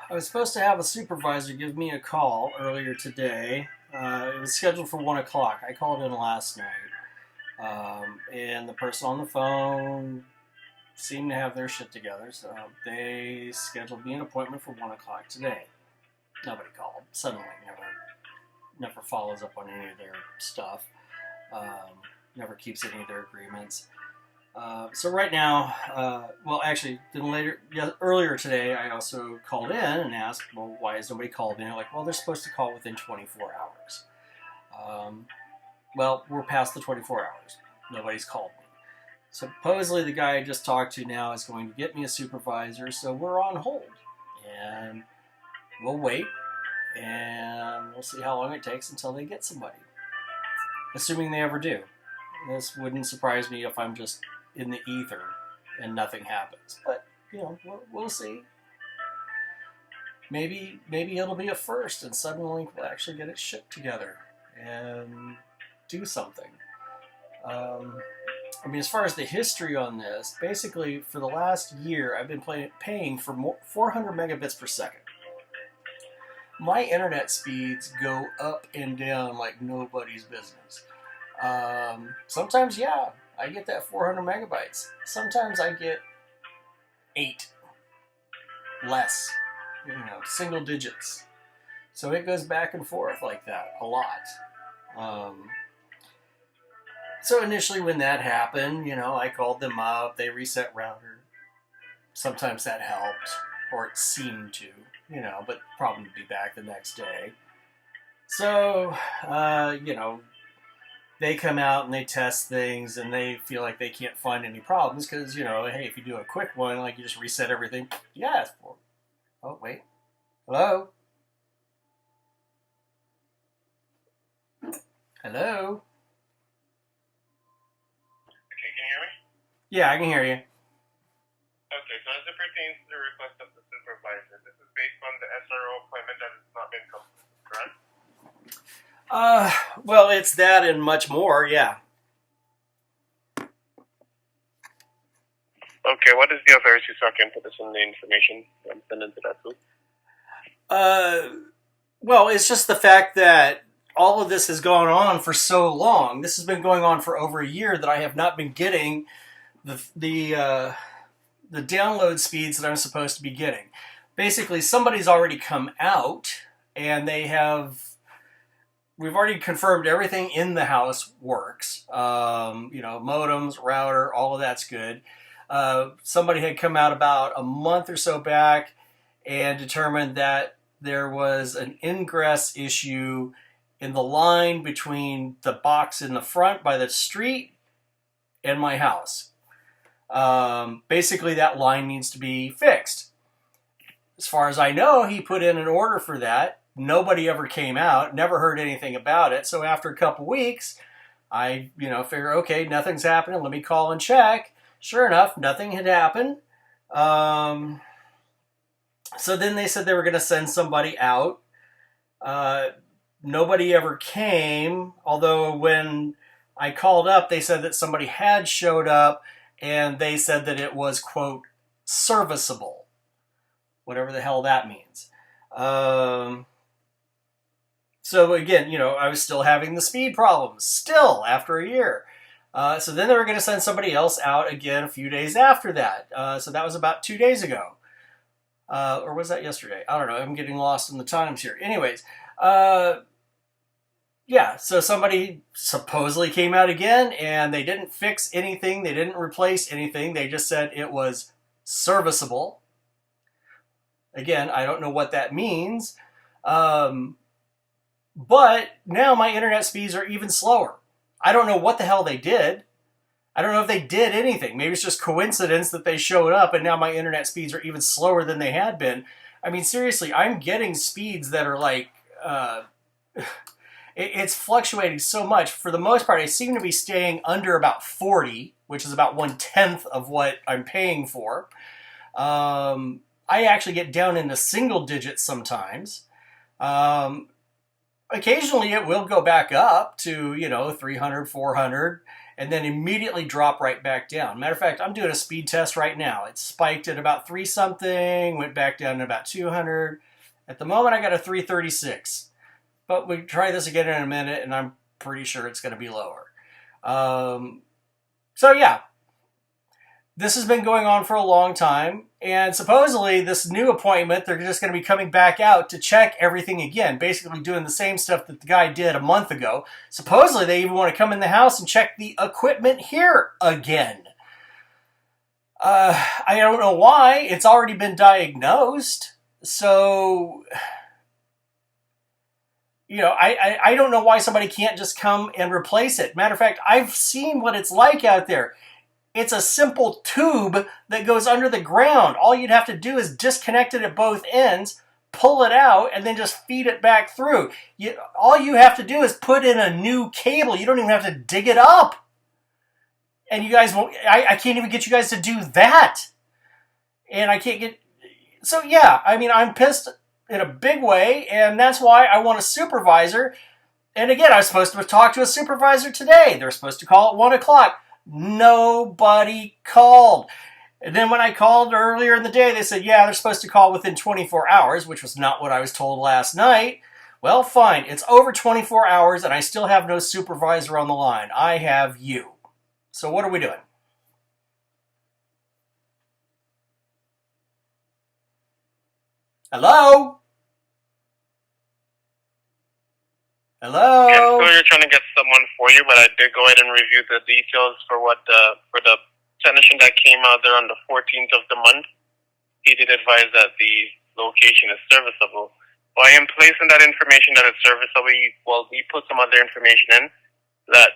I was supposed to have a supervisor give me a call earlier today. It was scheduled for 1 o'clock. I called in last night, and the person on the phone seemed to have their shit together, so they scheduled me an appointment for 1 o'clock today. Nobody called. Suddenlink never follows up on any of their stuff. Never keeps any of their agreements. So right now, well, actually, earlier today, I also called in and asked, well, why has nobody called in? They're like, well, they're supposed to call within 24 hours. Well, we're past the 24 hours. Nobody's called me. Supposedly, the guy I just talked to now is going to get me a supervisor, so we're on hold. And we'll wait, and we'll see how long it takes until they get somebody. Assuming they ever do. This wouldn't surprise me if I'm just in the ether and nothing happens. But, we'll see. Maybe it'll be a first and Suddenlink will actually get its shit together and do something. As far as the history on this, basically for the last year, I've been paying for 400 megabits per second. My internet speeds go up and down like nobody's business. Sometimes, yeah, I get that 400 megabytes. Sometimes I get 8. Less. Single digits. So it goes back and forth like that a lot. So initially when that happened, I called them up, they reset router. Sometimes that helped, or it seemed to, but problem would be back the next day. So, they come out and they test things and they feel like they can't find any problems because, hey, if you do a quick one, like you just reset everything. Yeah. Oh, wait. Hello? Hello? Okay, can you hear me? Yeah, I can hear you. Okay, so as it pertains to the request of the supervisor, this is based on the SRO appointment that has not been completed, correct? Well, it's that and much more, yeah. Okay, what is the authority so I can put this in the information I'm sending to that group? Well, it's just the fact that all of this has gone on for so long. This has been going on for over a year that I have not been getting the download speeds that I'm supposed to be getting. Basically, somebody's already come out and we've already confirmed everything in the house works. Modems, router, all of that's good. Somebody had come out about a month or so back and determined that there was an ingress issue in the line between the box in the front by the street and my house. Basically, that line needs to be fixed. As far as I know, he put in an order for that. Nobody ever came out, never heard anything about it. So after a couple weeks, I, figure, okay, nothing's happening. Let me call and check. Sure enough, nothing had happened. So then they said they were going to send somebody out. Nobody ever came, although when I called up, they said that somebody had showed up, and they said that it was, quote, serviceable. Whatever the hell that means. So again, I was still having the speed problems, still, after a year. So then they were going to send somebody else out again a few days after that. So that was about 2 days ago. Or was that yesterday? I don't know. I'm getting lost in the times here. Anyways, yeah, so somebody supposedly came out again, and they didn't fix anything. They didn't replace anything. They just said it was serviceable. Again, I don't know what that means. But now my internet speeds are even slower. I don't know what the hell they did. I don't know if they did anything. Maybe it's just coincidence that they showed up and now my internet speeds are even slower than they had been. Seriously, I'm getting speeds that are like... it's fluctuating so much. For the most part, I seem to be staying under about 40, which is about 1/10 of what I'm paying for. I actually get down into single digits sometimes. Occasionally it will go back up to, 300, 400. and then immediately drop right back down. Matter of fact, I'm doing a speed test right now. It spiked at about 3 something, went back down to about 200. At the moment, I got a 336. But we try this again in a minute, and I'm pretty sure it's going to be lower. So yeah, this has been going on for a long time, and supposedly this new appointment, they're just going to be coming back out to check everything again, basically doing the same stuff that the guy did a month ago. Supposedly they even want to come in the house and check the equipment here again. I don't know why. It's already been diagnosed, so I don't know why somebody can't just come and replace it. Matter of fact, I've seen what it's like out there. It's a simple tube that goes under the ground. All you'd have to do is disconnect it at both ends, pull it out, and then just feed it back through. All you have to do is put in a new cable. You don't even have to dig it up. And you guys won't, I can't even get you guys to do that. And I can't get, so yeah, I mean, I'm pissed in a big way, and that's why I want a supervisor. And again, I was supposed to talk to a supervisor today. They're supposed to call at 1 o'clock. Nobody called. And then when I called earlier in the day, they said, yeah, they're supposed to call within 24 hours, which was not what I was told last night. Well, fine. It's over 24 hours, and I still have no supervisor on the line. I have you. So what are we doing? Hello? Hello? I'm sure you're trying to get someone for you, but I did go ahead and review the details for for the technician that came out there on the 14th of the month. He did advise that the location is serviceable. By him placing that information that it's serviceable, we put some other information in that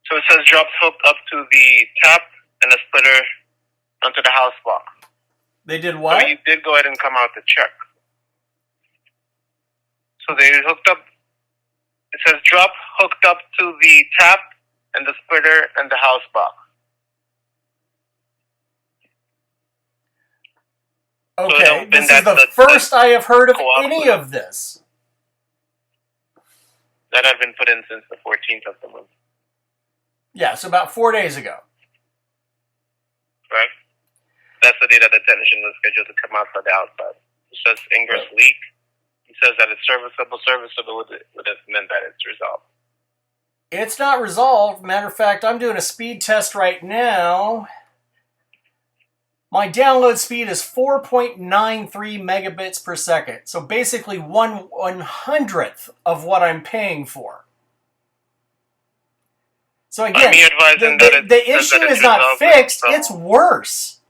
so it says drops hooked up to the tap and a splitter onto the house block. They did what? So he did go ahead and come out to check. So they hooked up, it says drop hooked up to the tap and the splitter and the house box. Okay, so this is the first I have heard of any of this. That had been put in since the 14th of the month. Yeah, so about 4 days ago. Right? That's the day that the technician was scheduled to come out for the outside. It says ingress leak. He says that it's serviceable. Serviceable would have meant that it's resolved. It's not resolved. Matter of fact, I'm doing a speed test right now. My download speed is 4.93 megabits per second. So basically 1/100th of what I'm paying for. So again, the issue is not fixed, it's worse.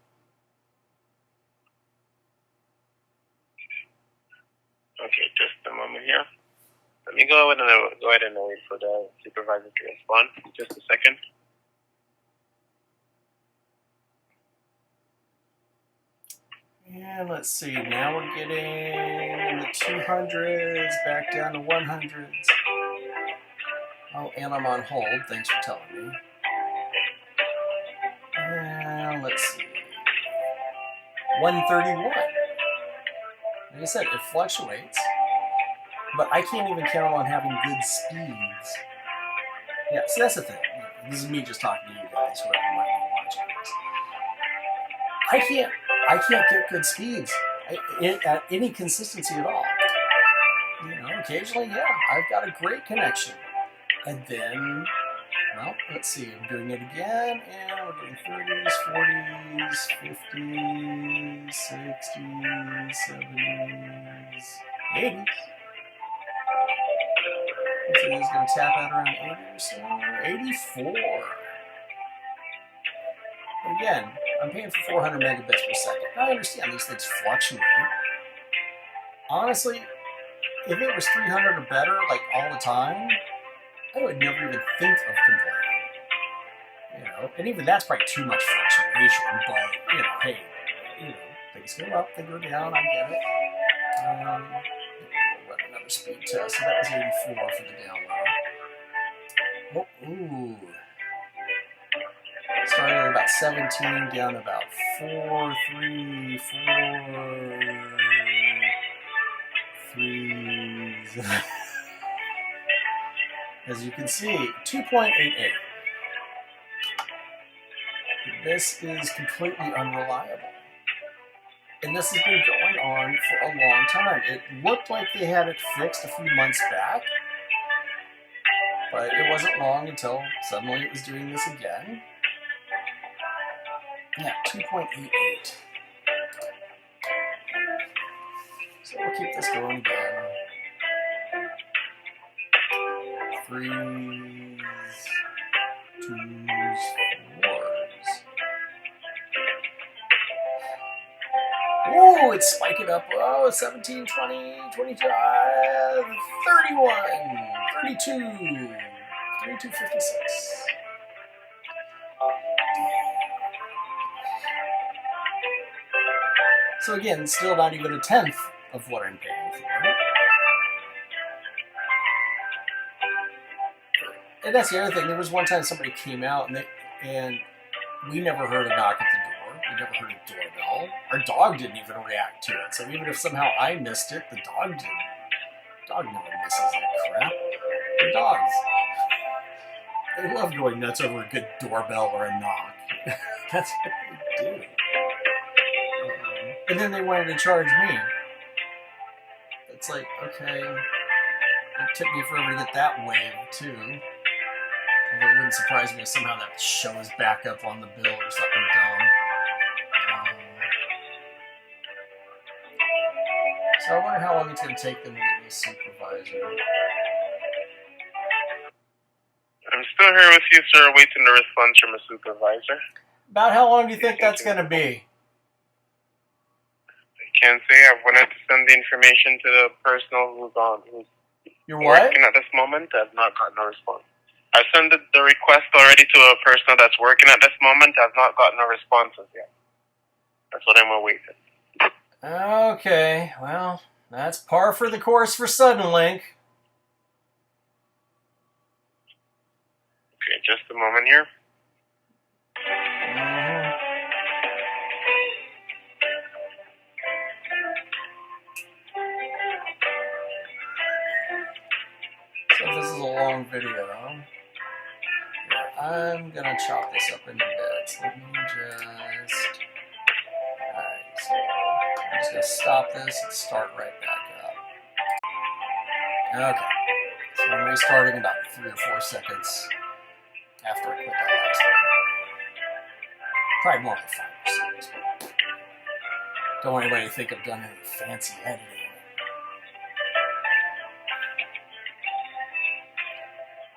Okay, just a moment here. Let me go ahead and wait for the supervisor to respond. Just a second. And let's see, now we're getting in the 200s, back down to 100s. Oh, and I'm on hold, thanks for telling me. And let's see. 131. Like I said, it fluctuates. But I can't even count on having good speeds. Yeah, so that's the thing. This is me just talking to you guys, whoever might be watching this. I can't get good speeds at any consistency at all. You know, occasionally, yeah, I've got a great connection. And then, well, let's see, I'm doing it again, and we're getting 30s, 40s, 50s, 60s, 70s, 80s. Let's see, it's going to tap out around 80 or so, 84. And again, I'm paying for 400 megabits per second. I understand these things fluctuate. Honestly, if it was 300 or better, like all the time, I would never even think of complaining. You know, and even that's probably too much fluctuation, but, you know, hey, you know, things go up, they go down, I get it. We'll run another speed test, so that was 84 for the download. Oh, ooh. Started at about 17, down to about 4, 3, 4, 3. As you can see, 2.88. This is completely unreliable. And this has been going on for a long time. It looked like they had it fixed a few months back, but it wasn't long until suddenly it was doing this again. Yeah, 2.88. So we'll keep this going again. Threes, twos, fours. Ooh, it's spiking up. Oh, 17, 20, 25, 31, 32, 32.56. So again, still not even a tenth of what I'm paying for. And that's the other thing. There was one time somebody came out and we never heard a knock at the door. We never heard a doorbell. Our dog didn't even react to it. So even if somehow I missed it, the dog didn't. The dog never misses that crap. The dogs. They love going nuts over a good doorbell or a knock. That's what they do. And then they wanted to charge me. It's like, okay. It took me forever to get that waived, too. Although it wouldn't surprise me if somehow that shows back up on the bill or something dumb. So I wonder how long it's going to take them to get me a supervisor. I'm still here with you, sir, waiting the response from a supervisor. About how long do you think that's going to be? I can't say. I've wanted to send the information to the person who's You're what? working at this moment. I've not gotten a response. I've sent the request already to a person that's working at this moment. I've not gotten a response as yet. That's what I'm awaiting. Okay, well, that's par for the course for Suddenlink. Okay, just a moment here. So this is a long video. I'm gonna chop this up into bits. Let me just... Alright, so I'm just gonna stop this and start right back up. Okay, so I'm restarting about 3 or 4 seconds after I quit that last one. Probably more than 5 seconds. Don't want anybody to think I've done any fancy editing.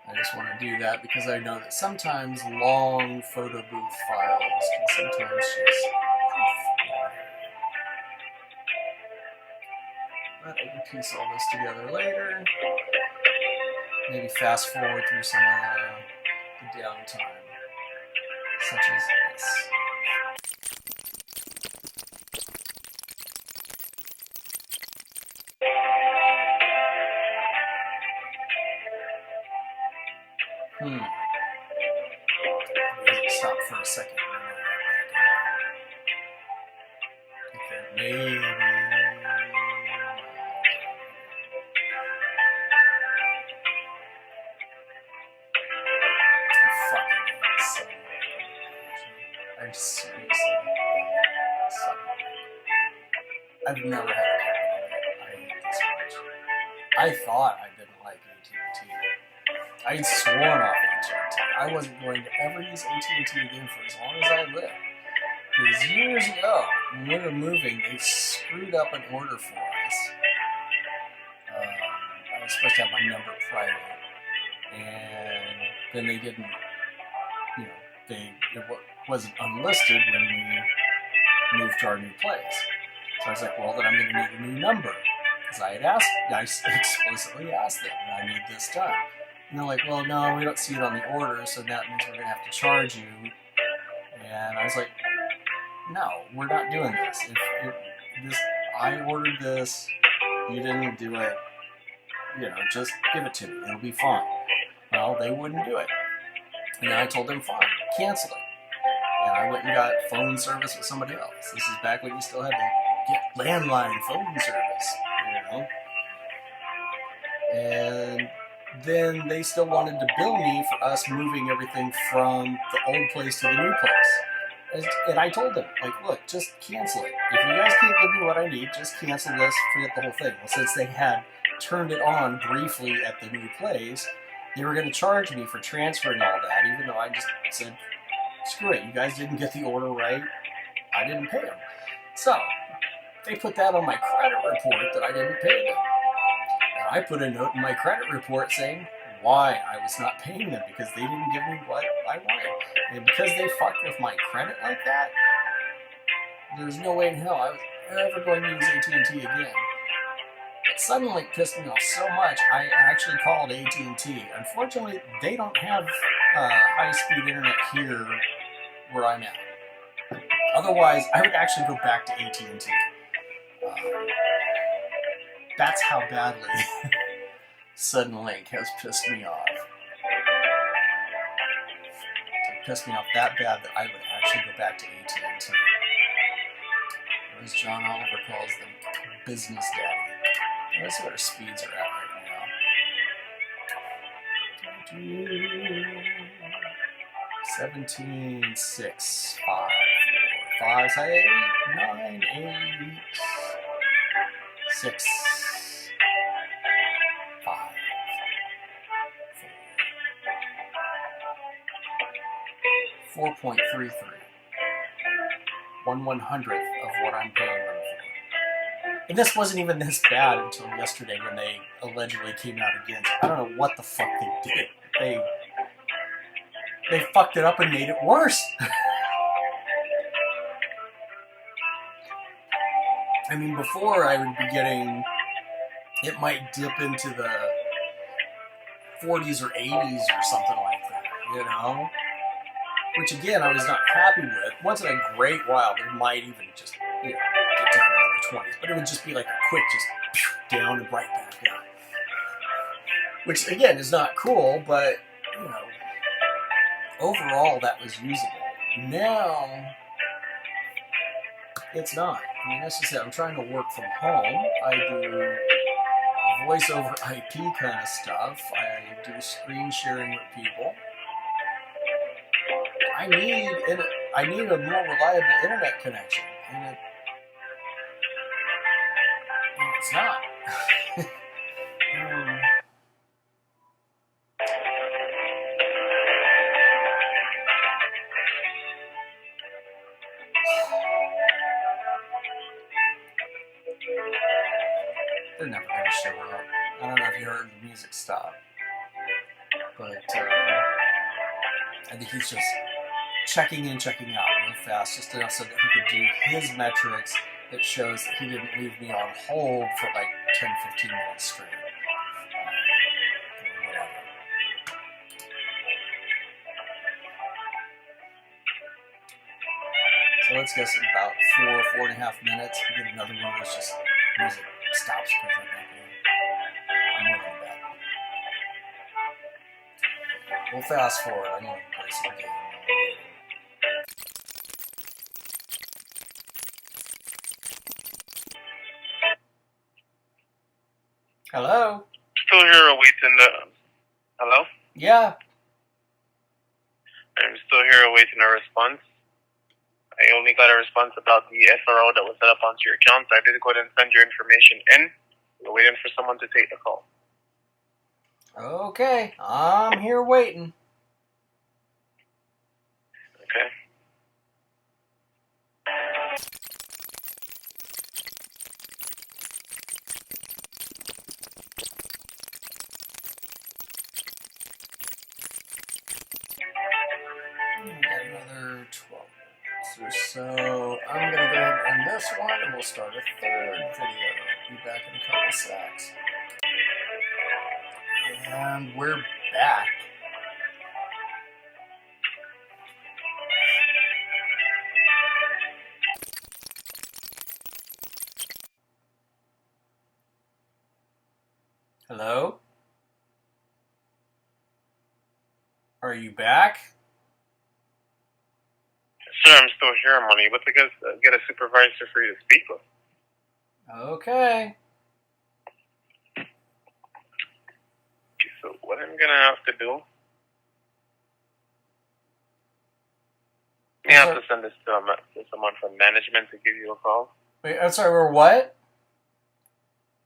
I just want to do that because I know that sometimes long photo booth files can sometimes just... But I can piece all this together later. Maybe fast forward through some of the downtime, such as this. Stop for a second. Okay, maybe. I seriously hate Suddenlink. I've never had a problem with it. I hate this much. I thought I didn't like AT&T. I had sworn off AT&T. I wasn't going to ever use AT&T again for as long as I lived. Because years ago, when we were moving, they screwed up an order for us. I was supposed to have my number private. And then they didn't, it wasn't unlisted when we moved to our new place. So I was like, well, then I'm going to need a new number. Because I explicitly asked them, I need this done. And they're like, well, no, we don't see it on the order, so that means we're going to have to charge you. And I was like, no, we're not doing this. I ordered this, you didn't do it, just give it to me. It'll be fine. Well, they wouldn't do it. And I told them, fine, cancel it. And I went and got phone service with somebody else. This is back when you still had to get landline phone service, And then they still wanted to bill me for us moving everything from the old place to the new place. And I told them, like, look, just cancel it. If you guys can't give me what I need, just cancel this, forget the whole thing. Well, since they had turned it on briefly at the new place, they were going to charge me for transferring all that, even though I just said, screw it, you guys didn't get the order right, I didn't pay them. So, they put that on my credit report that I didn't pay them. And I put a note in my credit report saying why I was not paying them, because they didn't give me what I wanted. And because they fucked with my credit like that, there's no way in hell I was ever going to use AT&T again. But Suddenlink pissed me off so much, I actually called AT&T. Unfortunately, they don't have high-speed internet here where I'm at. Otherwise, I would actually go back to AT&T. That's how badly Suddenlink has pissed me off. It pissed me off that bad that I would actually go back to AT&T. Or as John Oliver calls them, business daddy. Let's see what our speeds are at right now. 17, 6, 5, 4, 5, 8, 9, 8, 6, 5, 4. 4.33. 1/100th of what I'm paying them for. And this wasn't even this bad until yesterday when they allegedly came out again. I don't know what the fuck they did. They fucked it up and made it worse. I mean, before I would be getting, it might dip into the 40s or 80s or something like that, you know? Which again, I was not happy with. Once in a great while, it might even just, get down to the 20s. But it would just be like a quick, just down and right back up. Which again is not cool, but, overall that was usable. Now, it's not. I mean, that's just it. I'm trying to work from home. I do voice over IP kind of stuff. I do screen sharing with people. I need a more reliable internet connection, and it's not. They're never going to show up. I don't know if you heard the music stop, but I think he's just checking in, checking out real fast, just enough so that he could do his metrics that shows that he didn't leave me on hold for like 10, 15 minutes straight. Whatever. So let's guess about 4.5 minutes. We get another one that's just music stops because I'm not in. I'm willing to bet. We'll fast forward. I'm going to play some game. Hello? Still here awaiting the... Hello? Yeah. I'm still here awaiting a response. I only got a response about the SRO that was set up onto your account. I did go ahead and send your information in. We're waiting for someone to take the call. Okay. I'm here waiting. Okay. Got another 12 minutes or so. I'm going to go ahead and end this one, and we'll start a third video. Be back in a couple secs. And we're back. Hello? Are you back? Sir, I'm still here, money. But to get a supervisor for you to speak with. Okay. So what I'm gonna have to do, I have to send this to someone from management to give you a call. Wait, I'm sorry, we're what?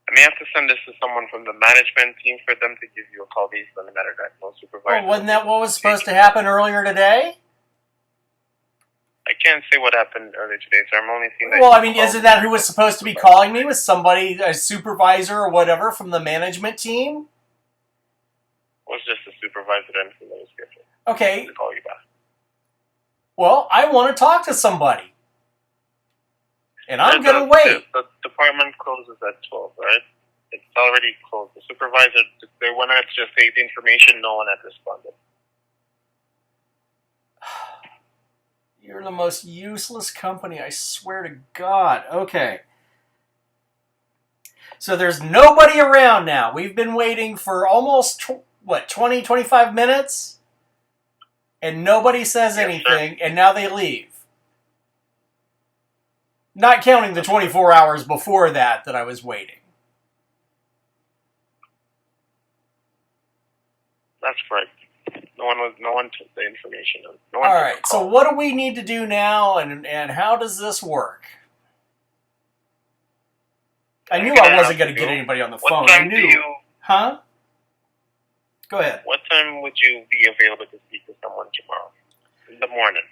I may have to send this to someone from the management team for them to give you a call based on the matter that no supervisor. Oh, wasn't that what was supposed to happen earlier today? I can't say what happened earlier today, so I'm only seeing that. Well, I mean, isn't that who was supposed to be calling me? Was somebody, a supervisor or whatever from the management team? It was just a supervisor that was scheduled. Okay. To call you back. Well, I want to talk to somebody. And I'm going to wait. The department closes at 12, right? It's already closed. The supervisor, they wanted to just take the information, no one had responded. You're the most useless company, I swear to God. Okay. So there's nobody around now. We've been waiting for almost, 20, 25 minutes? And nobody says anything, and now they leave. Not counting the 24 hours before that I was waiting. That's correct. No one took the information. All right, so what do we need to do now, and how does this work? I knew I wasn't going to get anybody on the phone. I knew. Huh? Go ahead. What time would you be available to speak to someone tomorrow? In the morning.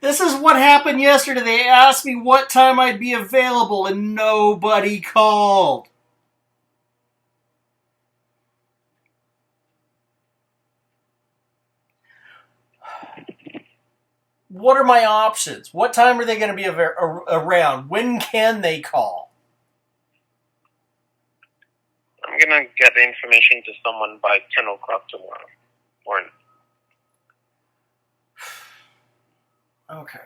This is what happened yesterday. They asked me what time I'd be available, and nobody called. What are my options? What time are they going to be around? When can they call? I'm going to get the information to someone by 10 o'clock tomorrow morning. Okay.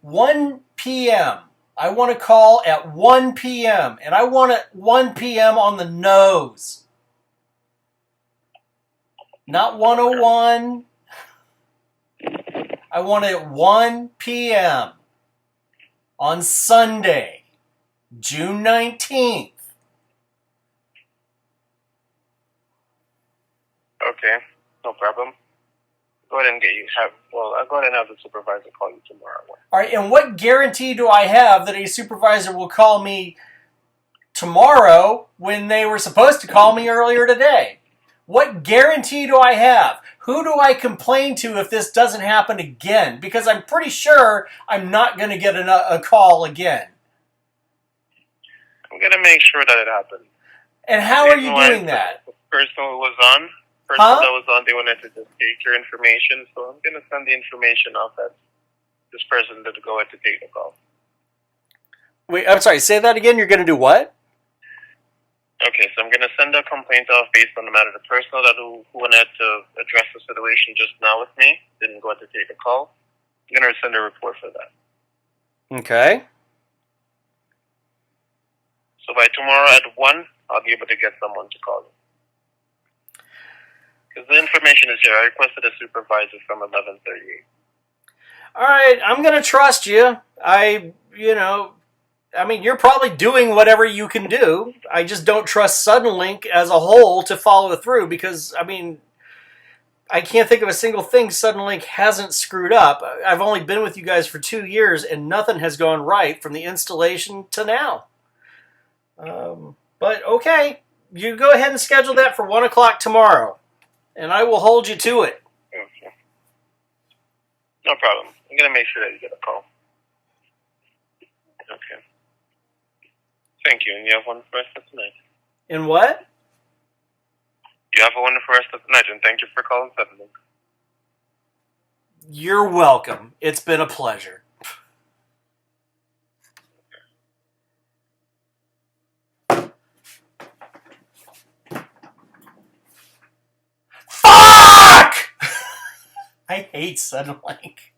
1 p.m. I want to call at 1 p.m. And I want it 1 p.m. on the nose. Not 101. I want it 1 p.m. on Sunday, June 19th. Okay, no problem. Go ahead and I'll go ahead and have the supervisor call you tomorrow. All right, and what guarantee do I have that a supervisor will call me tomorrow when they were supposed to call me earlier today? What guarantee do I have? Who do I complain to if this doesn't happen again? Because I'm pretty sure I'm not going to get a call again. I'm going to make sure that it happens. And how are you doing that? The person who was on, that was on, they wanted to just take your information, so I'm going to send the information off at this person to go ahead to take the call. Wait, I'm sorry, say that again? You're going to do what? Okay, so I'm going to send a complaint off based on the matter. The person who wanted to address the situation just now with me didn't go ahead to take a call. I'm going to send a report for that. Okay. So by tomorrow at 1, I'll be able to get someone to call you. Because the information is here. I requested a supervisor from 11:38. All right, I'm going to trust you. You're probably doing whatever you can do. I just don't trust Suddenlink as a whole to follow through because, I can't think of a single thing Suddenlink hasn't screwed up. I've only been with you guys for 2 years and nothing has gone right from the installation to now. But okay, you go ahead and schedule that for 1 o'clock tomorrow, and I will hold you to it. Okay. No problem. I'm going to make sure that you get a call. Okay. Thank you. And you have one for us tonight. In what? You have a wonderful rest of the night, and thank you for calling Suddenlink. You're welcome. It's been a pleasure. Fuck! I hate Suddenlink.